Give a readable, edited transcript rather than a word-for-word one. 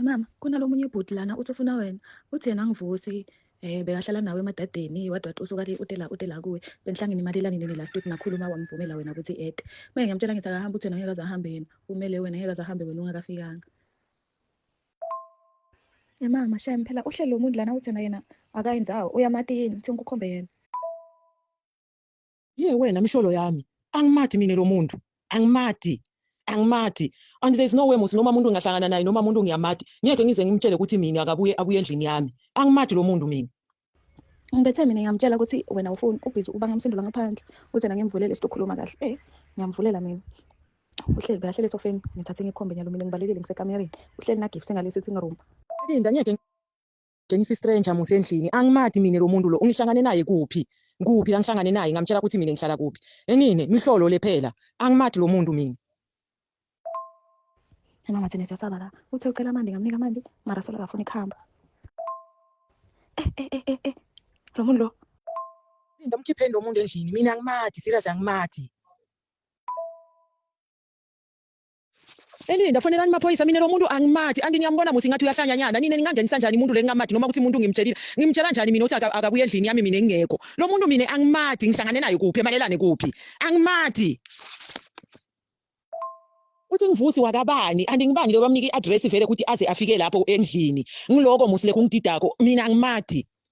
Mama, kunalomunye ibhuti lana uthi ufuna wena. Uthi yena angivusi, bekahlala nawe emadadeni, wathi usuka le utela kuwe. Benihlangene imalelane nini last week ngakhuluma wamvumela wena ukuthi i-ede. Manje ngiyamtshela ngithi akahambe uthi yena ngeke aze ahambe yena. Kumele wena ngeke aze ahambe wena ungakafikanga. Mama, shame phela uhlelo lo muntu lana uthi yena akayinzawo. Uyamatini, uthi ngikukhombe yena. Wena misholo yami. Angimathi mina lo muntu. Angimathi. And there's no way musi noma umuntu ngahlangana naye noma umuntu ngiyamathi. Ngeke ngize ngimtshele ukuthi mina akabuye abuye endlini yami. Angimathi lo muntu mina. Ngibethe mina ngiyamtshela ukuthi wena ufuni ubhizi uba ngamsindula ngaphandle. Uthi yena ngimvulele sizokhuluma kahle. Ngiyamvulela mina. Uhleli kahle lesofeni ngithathe ngikhombe nyalo mina ngibalekile ngisekamereni. Uhleli na gift ngalesi sitting room. Linda ngeke ngise stranger musi endlini. Angimathi mina lo muntu lo. Ungihlangane naye kuphi? Kuphi la ngihlangane naye ngamtshela ukuthi mina ngihlala kuphi. Enini mihlolo lephela. Angimathi lo muntu mina. Mama thina siyasaba la. Uthe ucela amandi ngamnika amandi mara sola kafuna ikhamba. Lo muntu lo. Linda mkhipheni lo muntu endlini. Mina angimathi, serious angimathi. Linda fonelani maphoyisa mina lo muntu angimathi ngiyambona musi ngathi uyahlanyanyana nini ningangenisa kanjani umuntu lengamathi noma ukuthi umuntu ngimtshelile ngimtshela kanjani mina uthi akabuye endlini yami mina engekho lo muntu mina angimathi ngihlangane naye kuphi emalelane kuphi angimathi uthi ngivusi wakabani ngibani lo bamnika i-address vele ukuthi aze afike lapho endlini ngiloko musi lekho ngididako mina angimathi